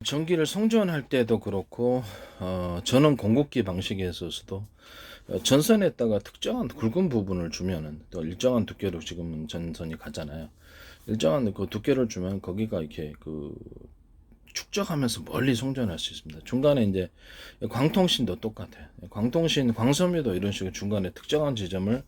전기를 송전할 때도 그렇고 전원 공급기 방식에 있어서도 전선에다가 특정한 굵은 부분을 주면은 또 일정한 두께로 지금은 전선이 가잖아요. 일정한 그 두께를 주면 거기가 이렇게 그 축적하면서 멀리 송전할 수 있습니다. 중간에 이제 광통신도 똑같아요. 광통신, 광섬유도 이런 식으로 중간에 특정한 지점을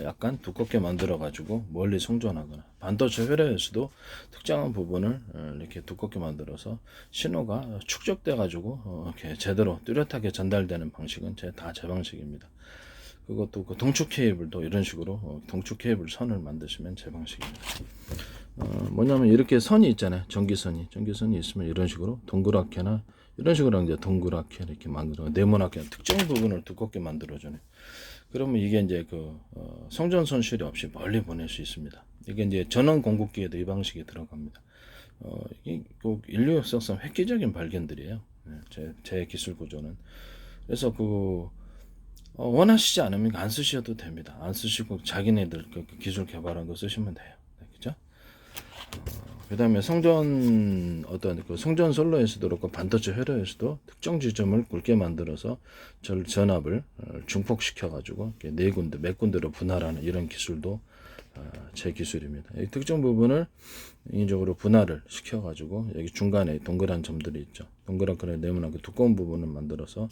약간 두껍게 만들어 가지고 멀리 송전하거나, 반도체 회로에서도 특정한 부분을 이렇게 두껍게 만들어서 신호가 축적돼 가지고 이렇게 제대로 뚜렷하게 전달되는 방식은 다 제 방식입니다. 그것도 그 동축 케이블도 이런 식으로 동축 케이블 선을 만드시면 제 방식입니다. 뭐냐면 이렇게 선이 있잖아요. 전기선이 있으면 이런 식으로 동그랗게나 이런 식으로 이제 동그랗게 이렇게 만들어 네모나게 특정 부분을 두껍게 만들어주네. 그러면 이게 이제 그 송전 손실이 없이 멀리 보낼 수 있습니다. 이게 이제 전원 공급기에도 이 방식이 들어갑니다. 이게 꼭 인류 역사상 획기적인 발견들이에요. 제 기술 구조는. 그래서 원하시지 않으면 안 쓰셔도 됩니다. 안 쓰시고 자기네들 그 기술 개발한 거 쓰시면 돼요. 네, 그죠? 그 다음에 어떤 그 성전 선로에서도 그렇고 반도체 회로에서도 특정 지점을 굵게 만들어서 전압을 중폭시켜 가지고 네 군데, 몇 군데로 분할하는 이런 기술도 제 기술입니다. 이 특정 부분을 인위적으로 분할을 시켜 가지고 여기 중간에 동그란 점들이 있죠. 동그란 그런 네모난 그 두꺼운 부분을 만들어서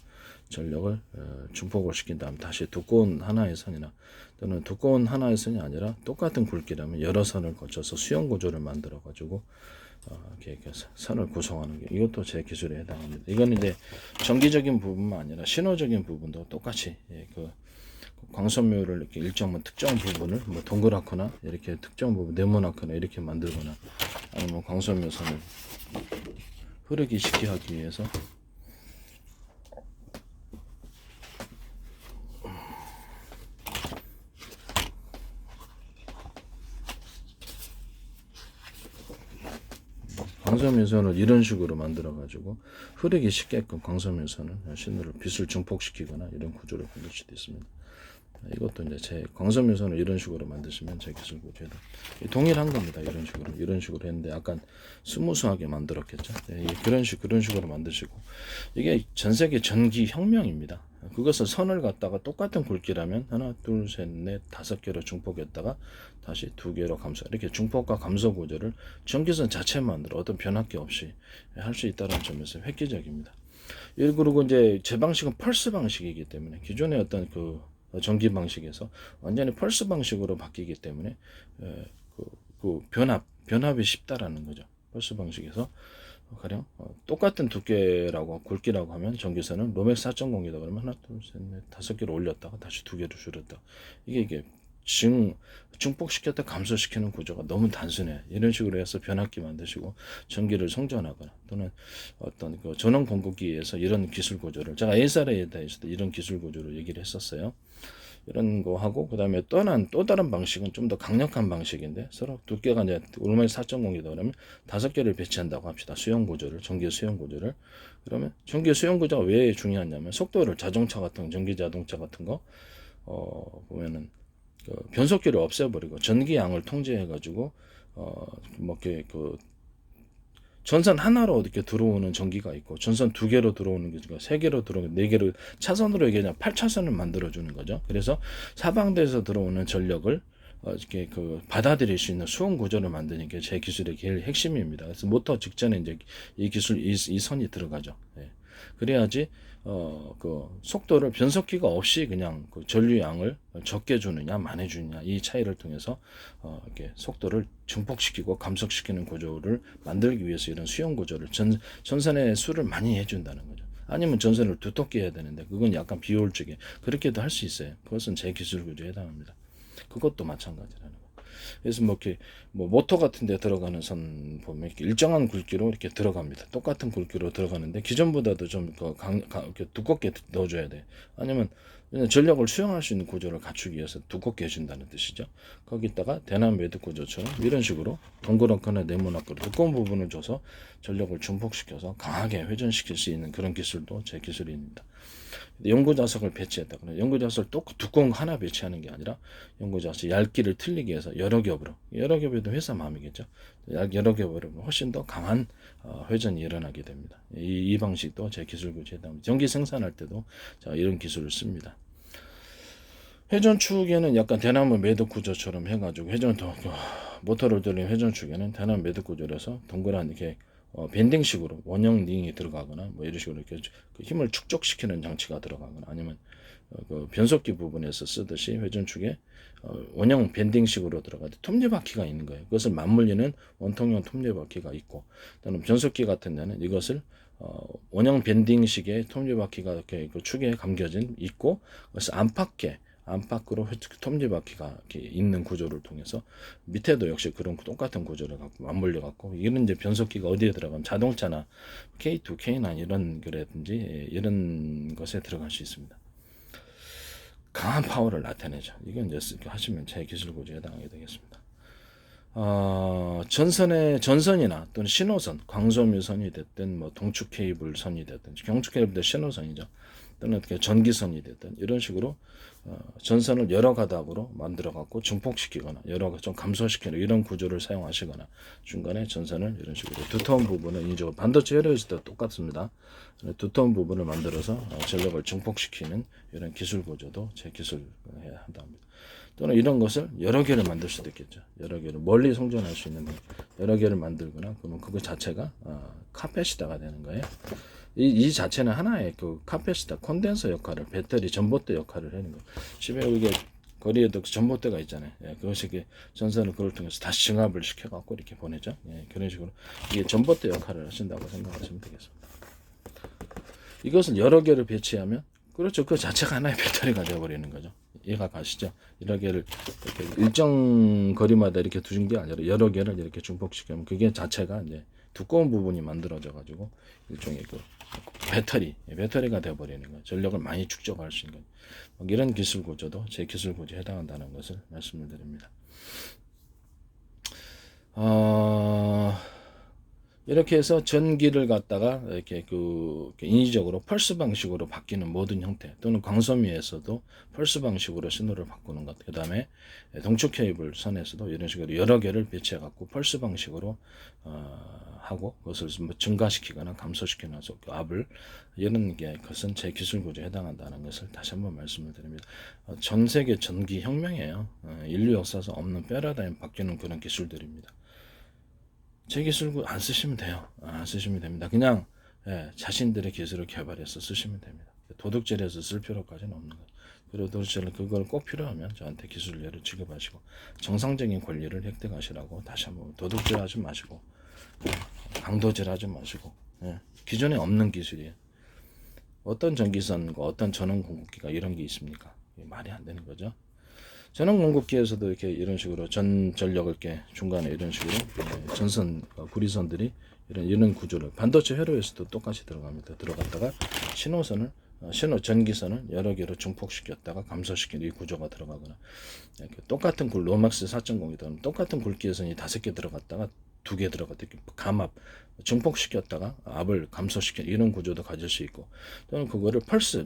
전력을 중폭을 시킨 다음 다시 두꺼운 하나의 선이나 또는 두꺼운 하나의 선이 아니라 똑같은 굵기라면 여러 선을 거쳐서 수영 구조를 만들어 가지고 이렇게 선을 구성하는 게 이것도 제 기술에 해당합니다. 이건 이제 전기적인 부분만 아니라 신호적인 부분도 똑같이 그 광섬유를 이렇게 일정 특정 부분을 뭐 동그랗거나 이렇게 특정 부분 네모나거나 이렇게 만들거나 아니면 광섬유 선을 흐르기 쉽게 하기 위해서 광섬유선을 이런 식으로 만들어 가지고 흐르기 쉽게끔 광섬유선을 신호를 빛을 증폭시키거나 이런 구조를 만들 수도 있습니다. 이것도 이제 제 광섬유선을 이런 식으로 만드시면 제 기술 구조에도 동일한 겁니다. 이런 식으로 했는데 약간 스무스하게 만들었겠죠. 그런 식으로 만드시고 이게 전 세계 전기 혁명입니다. 그것을 선을 갖다가 똑같은 굵기라면 하나, 둘, 셋, 넷, 다섯 개로 중폭했다가 다시 두 개로 감소, 이렇게 중폭과 감소 구조를 전기선 자체만으로 어떤 변화기 없이 할 수 있다는 점에서 획기적입니다. 그리고 이제 제 방식은 펄스 방식이기 때문에 기존의 어떤 그 전기 방식에서 완전히 펄스 방식으로 바뀌기 때문에 변합이 쉽다라는 거죠. 펄스 방식에서 가령 똑같은 두께라고 굵기라고 하면 전기선은 로맥 4.0이다 그러면 하나 둘셋넷 다섯 개를 올렸다가 다시 두 개를 줄였다. 이게 증폭시켰다 감소시키는 구조가 너무 단순해. 이런 식으로 해서 변압기 만드시고 전기를 송전하거나 또는 어떤 그 전원 공급기에서 이런 기술 구조를 제가 A사례에 대해서도 이런 기술 구조를 얘기를 했었어요. 이런 거 하고 그다음에 또 다른 방식은 좀 더 강력한 방식인데 서로 두께가 이제 얼마나 4.0이다 그러면 다섯 개를 배치한다고 합시다. 전기 수용 구조를. 그러면 전기 수용 구조가 왜 중요하냐면 속도를 전기 자동차 같은 거 보면은 그 변속기를 없애버리고 전기 양을 통제해 가지고 전선 하나로 이렇게 들어오는 전기가 있고 전선 두 개로 들어오는 게 있고 세 개로 들어오는 네 개로 차선으로 이게 그냥 8차선을 만들어 주는 거죠. 그래서 사방대에서 들어오는 전력을 이렇게 받아들일 수 있는 수온 구조를 만드는 게 제 기술의 제일 핵심입니다. 그래서 모터 직전에 이제 이 선이 들어가죠. 예. 그래야지 속도를 변속기가 없이 그냥 그 전류양을 적게 주느냐 많이 주느냐 이 차이를 통해서 이렇게 속도를 증폭시키고 감속시키는 구조를 만들기 위해서 이런 수용 구조를 전선의 수를 많이 해준다는 거죠. 아니면 전선을 두텁게 해야 되는데 그건 약간 비효율적이에요. 그렇게도 할 수 있어요. 그것은 제 기술 구조에 해당합니다. 그것도 마찬가지라는 거예요. 그래서 모터 같은 데 들어가는 선 보면 이렇게 일정한 굵기로 이렇게 들어갑니다. 똑같은 굵기로 들어가는데 기존보다도 좀 이렇게 두껍게 넣어줘야 돼. 아니면 전력을 수용할 수 있는 구조를 갖추기 위해서 두껍게 해준다는 뜻이죠. 거기다가 대남 매듭 구조처럼 이런 식으로 동그랗거나 네모나거나 두꺼운 부분을 줘서 전력을 중폭시켜서 강하게 회전시킬 수 있는 그런 기술도 제 기술입니다. 연구 자석을 배치했다. 그러면 연구 자석을 두꺼운 거 하나 배치하는 게 아니라 연구 자석 얇기를 틀리게 해서 여러 겹으로 여러 겹에도 회사 마음이겠죠. 약 여러 개 버리면 훨씬 더 강한 회전이 일어나게 됩니다. 이 방식도 제 기술 구조에 해당합니다. 전기 생산할 때도 자, 이런 기술을 씁니다. 회전축에는 약간 대나무 매듭 구조처럼 해가지고 모터를 돌리는 회전축에는 대나무 매듭 구조라서 동그란 이렇게 밴딩식으로 원형 링이 들어가거나 뭐 이런 식으로 이렇게 그 힘을 축적시키는 장치가 들어가거나 아니면 그 변속기 부분에서 쓰듯이 회전축에 원형 밴딩식으로 들어가도 톱니바퀴가 있는 거예요. 그것을 맞물리는 원통형 톱니바퀴가 있고, 또는 변속기 같은 데는 이것을 원형 밴딩식의 톱니바퀴가 이렇게 그 축에 감겨진 있고, 그래서 안팎으로 톱니바퀴가 이렇게 있는 구조를 통해서 밑에도 역시 그런 똑같은 구조를 갖고 맞물려 갖고, 이런 이제 변속기가 어디에 들어가면 자동차나 K2, K9 이런 거라든지 이런 것에 들어갈 수 있습니다. 강한 파워를 나타내죠. 이건 이제 하시면 제 기술 구조에 해당하게 되겠습니다. 전선이나 또는 신호선, 광섬유선이 됐든 뭐 동축 케이블 선이 됐든, 경축 케이블도 신호선이죠. 또는 전기선이 됐든 이런 식으로 전선을 여러 가닥으로 만들어 갖고 증폭시키거나 여러 좀 감소시키는 이런 구조를 사용하시거나, 중간에 전선을 이런 식으로 두터운 부분은 이제 반도체 회로에서도 똑같습니다. 두터운 부분을 만들어서 전력을 증폭시키는 이런 기술 구조도 제 기술을 해야 한답니다. 또는 이런 것을 여러 개를 만들 수도 있겠죠. 여러 개를 멀리 송전할 수 있는 여러 개를 만들거나, 그러면 그거 자체가 카패시터가 되는 거예요. 이 자체는 하나의 그 카패시터, 콘덴서 역할을, 배터리, 전봇대 역할을 하는 거예요. 집에 이게 거리에도 전봇대가 있잖아요. 예, 그것이 전선을 그걸 통해서 다시 증압을 시켜갖고 이렇게 보내죠. 예, 그런 식으로 이게 전봇대 역할을 하신다고 생각하시면 되겠습니다. 이것을 여러 개를 배치하면, 그렇죠, 그 자체가 하나의 배터리가 되어버리는 거죠. 이해가 가시죠? 여러 개를 이렇게 일정 거리마다 이렇게 두는 게 아니라 여러 개를 이렇게 중폭시키면 그게 자체가 이제 두꺼운 부분이 만들어져 가지고 일종의 그 배터리가 되어버리는 거예요. 전력을 많이 축적할 수 있는 거예요. 이런 기술 구조도 제 기술 구조에 해당한다는 것을 말씀을 드립니다. 이렇게 해서 전기를 갖다가 이렇게 인위적으로 펄스 방식으로 바뀌는 모든 형태, 또는 광섬유에서도 펄스 방식으로 신호를 바꾸는 것, 그 다음에 동축 케이블 선에서도 이런 식으로 여러 개를 배치해 갖고 펄스 방식으로 하고 그것을 뭐 증가시키거나 감소시키는 압을, 이런 것은 제 기술 구조에 해당한다는 것을 다시 한번 말씀을 드립니다. 전 세계 전기 혁명이에요. 인류 역사에서 없는 패러다임 바뀌는 그런 기술들입니다. 제 기술 안 쓰시면 돼요. 안 쓰시면 됩니다. 그냥 자신들의 기술을 개발해서 쓰시면 됩니다. 도둑질해서 쓸 필요까지는 없는 거예요. 그리고 도둑질은 그걸 꼭 필요하면 저한테 기술료를 지급하시고 정상적인 권리를 획득하시라고, 다시 한번 도둑질하지 마시고 강도질하지 마시고, 기존에 없는 기술이에요. 어떤 전기선과 어떤 전원 공급기가 이런 게 있습니까? 말이 안 되는 거죠. 전원 공급기에서도 이렇게 이런 식으로 전력을 이렇게 중간에 이런 식으로 전선 구리선들이 이런 구조를, 반도체 회로에서도 똑같이 들어갔다가 전기선을 여러 개로 중폭시켰다가 감소시키는 이 구조가 들어가거나, 똑같은 로막스 4.0이든 똑같은 굵기선이 5개 들어갔다가 2개 들어갔다 감압 증폭시켰다가 압을 감소시키는 이런 구조도 가질 수 있고, 또는 그거를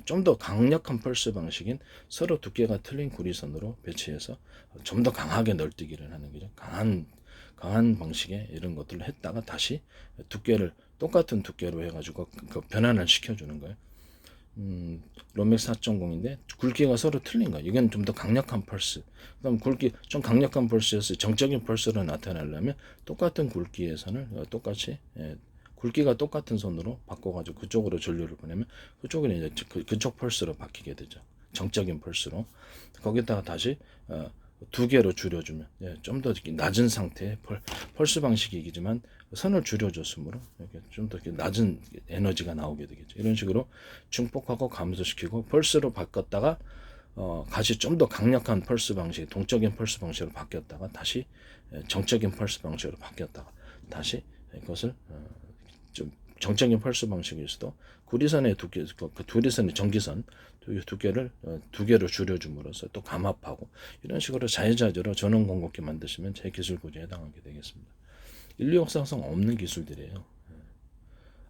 좀 더 강력한 펄스 방식인 서로 두께가 틀린 구리선으로 배치해서 좀 더 강하게 널뛰기를 하는 거죠. 강한 방식의 이런 것들을 했다가 다시 똑같은 두께로 해가지고 그 변환을 시켜주는 거예요. 로맥 4.0인데 굵기가 서로 틀린 거예요. 이건 좀 더 강력한 펄스. 그럼 굵기 좀 강력한 펄스에서 정적인 펄스로 나타내려면 똑같은 굵기의 선을 똑같이 굵기가 똑같은 선으로 바꿔가지고 그쪽으로 전류를 보내면 그쪽은 이제 그쪽 펄스로 바뀌게 되죠. 정적인 펄스로. 거기다가 다시 2개로 줄여주면 좀 더 낮은 상태의 펄스 방식이지만 선을 줄여줬으므로 좀 더 낮은 에너지가 나오게 되겠죠. 이런 식으로 중폭하고 감소시키고 펄스로 바꿨다가 같이 좀 더 강력한 펄스 방식, 동적인 펄스 방식으로 바뀌었다가 다시 정적인 펄스 방식으로 바뀌었다가 다시 그것을 좀 정적인 펄스 방식에서도 구리선의 두께, 그 두리선의 전기선 두께를 2개로 줄여줌으로써 또 감압하고 이런 식으로 자유자재로 전원 공급기 만드시면 제 기술 구조에 해당하게 되겠습니다. 인류 역사상 없는 기술들이에요.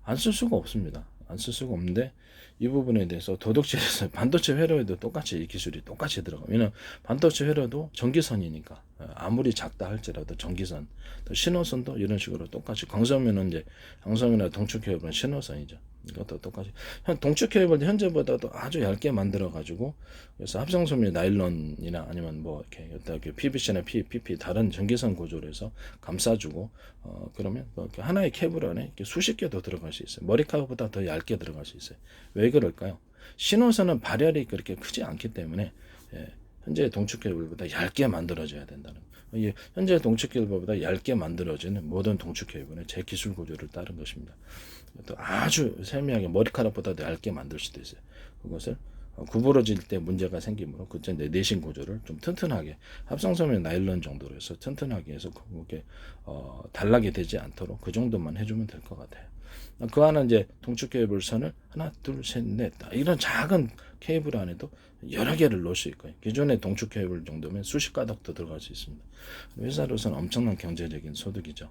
안 쓸 수가 없습니다. 안 쓸 수가 없는데 이 부분에 대해서 도덕질에서 반도체 회로에도 똑같이 이 기술이 똑같이 들어가. 왜냐면 반도체 회로도 전기선이니까 아무리 작다 할지라도 전기선, 또 신호선도 이런 식으로 똑같이 광섬유는 이제 광섬유나 동축 케이블은 신호선이죠. 이것도 똑같이 동축 케이블도 현재보다도 아주 얇게 만들어 가지고 그래서 합성섬유 나일론이나 아니면 뭐 이렇게 PVC나 PP 다른 전기선 구조로 해서 감싸주고 그러면 뭐 하나의 케이블 안에 이렇게 수십 개 더 들어갈 수 있어요. 머리카락보다 더 얇게 들어갈 수 있어요. 왜 그럴까요? 신호선은 발열이 그렇게 크지 않기 때문에 현재 동축 케이블보다 얇게 만들어져야 된다는 거예요. 현재 동축 케이블보다 얇게 만들어지는 모든 동축 케이블은 제 기술 구조를 따른 것입니다. 또 아주 세밀하게 머리카락보다 더 얇게 만들 수도 있어요. 그것을 구부러질 때 문제가 생기므로 그때 내신 구조를 좀 튼튼하게 합성섬유 나일론 정도로 해서 튼튼하게 해서 그게 단락이 되지 않도록 그 정도만 해주면 될 것 같아요. 그 안에 이제 동축 케이블 선을 하나, 둘, 셋, 넷 이런 작은 케이블 안에도 여러 개를 넣을 수 있고요. 기존의 동축 케이블 정도면 수십 가닥도 들어갈 수 있습니다. 회사로서는 엄청난 경제적인 소득이죠.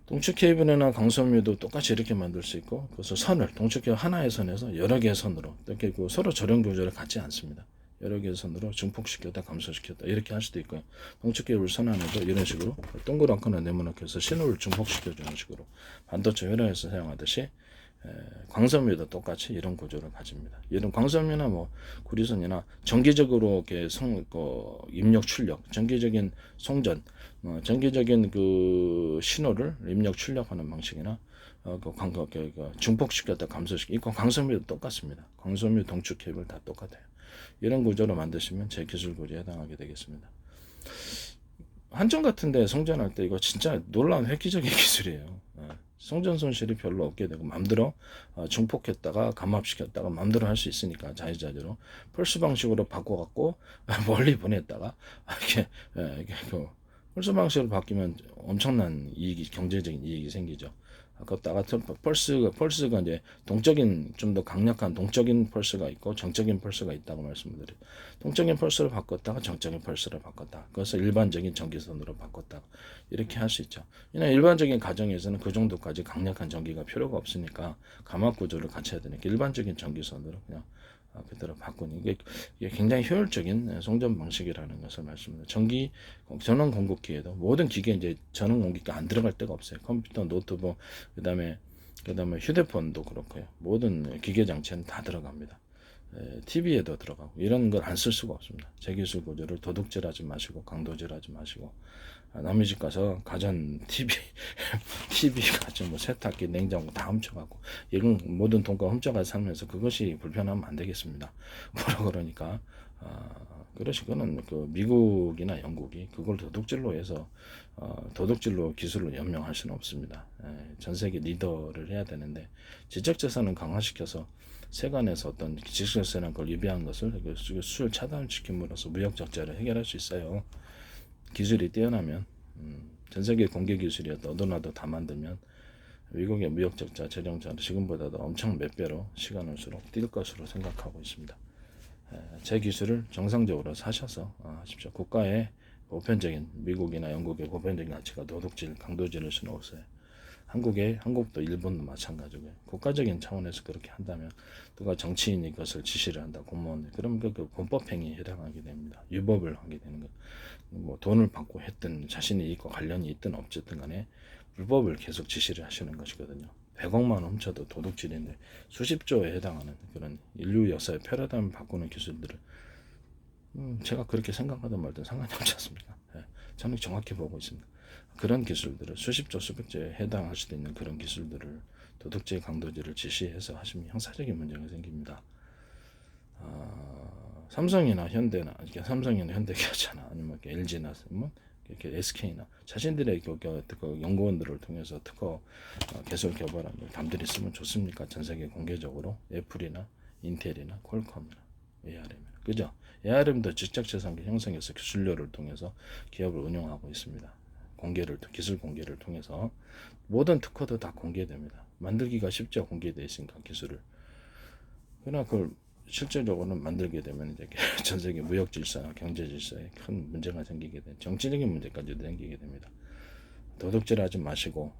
동축 케이블이나 광섬유도 똑같이 이렇게 만들 수 있고, 그래서 선을 동축 케이블 하나의 선에서 여러 개의 선으로 이렇게 서로 저렴 교조를 갖지 않습니다. 여러 개의 선으로 증폭시켰다 감소시켰다 이렇게 할 수도 있고요. 동축 케이블 선 안에도 이런 식으로 동그랗거나 네모나게 해서 신호를 증폭시켜주는 식으로 반도체 회로에서 사용하듯이 광섬유도 똑같이 이런 구조를 가집니다. 이런 광섬유나 뭐 구리선이나 정기적으로 이렇게 입력 출력, 정기적인 송전, 정기적인 그 신호를 입력 출력하는 방식이나 증폭시켰다 감소시켰다 이거 광섬유도 똑같습니다. 광섬유 동축 케이블 다 똑같아요. 이런 구조로 만드시면 제 기술 구조에 해당하게 되겠습니다. 한전 같은데 송전할 때 이거 진짜 놀라운 획기적인 기술이에요. 송전 손실이 별로 없게 되고 맘대로 증폭했다가 감압시켰다가 맘대로 할 수 있으니까 자유자재로 펄스 방식으로 바꿔갖고 멀리 보냈다가 이게 펄스 방식으로 바뀌면 엄청난 이익이 경제적인 이익이 생기죠. 아까 같은 펄스가 이제 동적인 좀 더 강력한 동적인 펄스가 있고 정적인 펄스가 있다고 말씀드려요. 동적인 펄스를 바꿨다가 정적인 펄스를 바꿨다. 그것을 일반적인 전기선으로 바꿨다. 이렇게 할 수 있죠. 그냥 일반적인 가정에서는 그 정도까지 강력한 전기가 필요가 없으니까 감압 구조를 같이 해야 되니까 일반적인 전기선으로 그냥 그대로 바꾸는 이게 굉장히 효율적인 송전 방식이라는 것을 말씀드립니다. 전기 전원 공급기에도 모든 기계 이제 전원 공급기 안 들어갈 데가 없어요. 컴퓨터, 노트북, 그다음에 휴대폰도 그렇고요. 모든 기계 장치는 다 들어갑니다. TV에도 들어가고 이런 걸 안 쓸 수가 없습니다. 제 기술 구조를 도둑질하지 마시고 강도질하지 마시고 남의 집 가서 가전 TV 가전 뭐 세탁기 냉장고 다 훔쳐가고 이런 모든 돈과 훔쳐가 살면서 그것이 불편하면 안 되겠습니다. 뭐라 그러니까 그러시고는 그 미국이나 영국이 그걸 도둑질로 해서 도둑질로 기술을 연명할 수는 없습니다. 전 세계 리더를 해야 되는데 지적재산은 강화시켜서 세관에서 어떤 지적재산을 걸 위배한 것을 수출 차단시킴으로써 무역 적자를 해결할 수 있어요. 기술이 뛰어나면 전 세계 공개 기술이 너도 나도 다 만들면 미국의 무역 적자, 재정 적자 지금보다도 엄청 몇 배로 시간 올수록 뛸 것으로 생각하고 있습니다. 제 기술을 정상적으로 사셔서 하십시오. 국가의 보편적인 미국이나 영국의 보편적인 가치가 도둑질, 강도질일 수는 없어요. 한국도 일본도 마찬가지고요. 국가적인 차원에서 그렇게 한다면 누가 정치인이 그것을 지시를 한다, 공무원 그러면 그 범법행위에 해당하게 됩니다. 위법을 하게 되는 거. 뭐 돈을 받고 했든 자신의 이익과 관련이 있든 없든 간에 불법을 계속 지시를 하시는 것이거든요. 100억만 원 훔쳐도 도둑질인데 수십조에 해당하는 그런 인류 역사의 패러다임을 바꾸는 기술들을 제가 그렇게 생각하든 말든 상관이 없지 않습니까? 저는 정확히 보고 있습니다. 그런 기술들을 수십조 수백조에 해당할 수도 있는 그런 기술들을 도둑질 강도질을 지시해서 하시면 형사적인 문제가 생깁니다. 삼성이나 현대나 이렇게 삼성이나 현대기아차나 아니면 이렇게 LG나 뭐 이렇게 SK나 자신들의 그 연구원들을 통해서 특허 개설 개발한 걸 남들이 쓰면 좋습니까? 전 세계 공개적으로 애플이나 인텔이나 퀄컴이나 ARM이나 그죠? ARM도 지적재산 형성해서 기술료를 통해서 기업을 운영하고 있습니다. 기술 공개를 통해서 모든 특허도 다 공개됩니다. 만들기가 쉽죠. 공개되어 있으니까 기술을. 그러나 그걸 실제적으로는 만들게 되면 이제 전 세계 무역 질서나 경제 질서에 큰 문제가 생기게 돼 정치적인 문제까지도 생기게 됩니다. 도둑질하지 마시고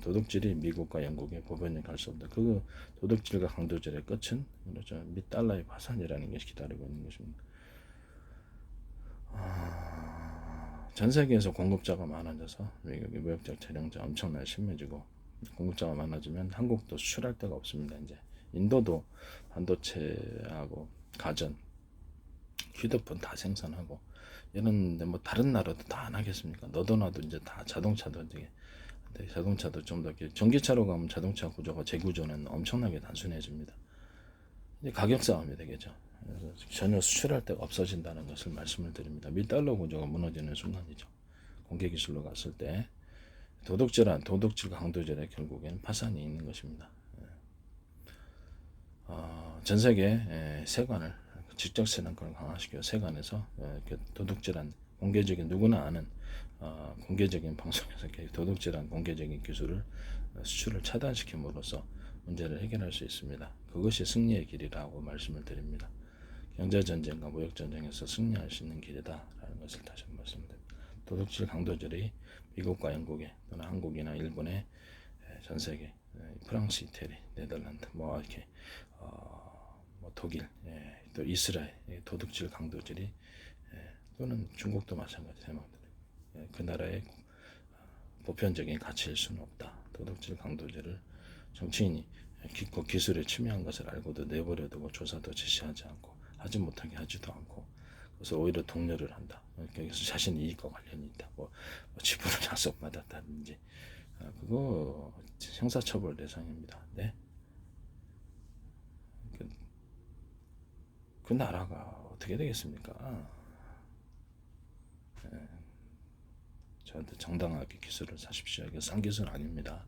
도둑질이 미국과 영국의 법원에 갈 수 없다. 그 도둑질과 강도질의 끝은 그렇죠. 미 달러의 파산이라는 것이 기다리고 있는 것입니다. 전 세계에서 공급자가 많아져서 미국의 무역적 재량자 엄청나게 심해지고 공급자가 많아지면 한국도 수출할 데가 없습니다. 이제 인도도 반도체하고 가전, 휴대폰 다 생산하고 이런데 뭐 다른 나라도 다 안 하겠습니까? 너도 나도 이제 다 자동차도 이제 자동차도 좀 더 전기차로 가면 자동차 구조가 재구조는 엄청나게 단순해집니다. 이제 가격 싸움이 되겠죠. 그래서 전혀 수출할 데가 없어진다는 것을 말씀을 드립니다. 밀달러 구조가 무너지는 순간이죠. 공개 기술로 갔을 때 도둑질과 강도질의 결국에는 파산이 있는 것입니다. 전 세계 세관을 직접 세관을 강화시켜 세관에서 도둑질한 공개적인 누구나 아는 공개적인 방송에서 도둑질한 공개적인 기술을 수출을 차단시킴으로써 문제를 해결할 수 있습니다. 그것이 승리의 길이라고 말씀을 드립니다. 경제전쟁과 무역전쟁에서 승리할 수 있는 길이다라는 것을 다시 한번 말씀드립니다. 도둑질 강도질이 미국과 영국의 또는 한국이나 일본의 전 세계 프랑스, 이태리, 네덜란드 뭐 이렇게 뭐 독일, 또 이스라엘 도둑질 강도질이 또는 중국도 마찬가지 그 나라의 보편적인 가치일 수는 없다. 도둑질 강도질을 정치인이 기술에 침해한 것을 알고도 내버려두고 조사도 지시하지 않고 하지 못하게 하지도 않고 그래서 오히려 독려를 한다. 여기서 자신 이익과 관련이 있다. 뭐 지분을 약속받았다든지 그거 형사처벌 대상입니다. 네? 그 나라가 어떻게 되겠습니까? 저한테 정당하게 기술을 사십시오. 이게 싼 기술 아닙니다.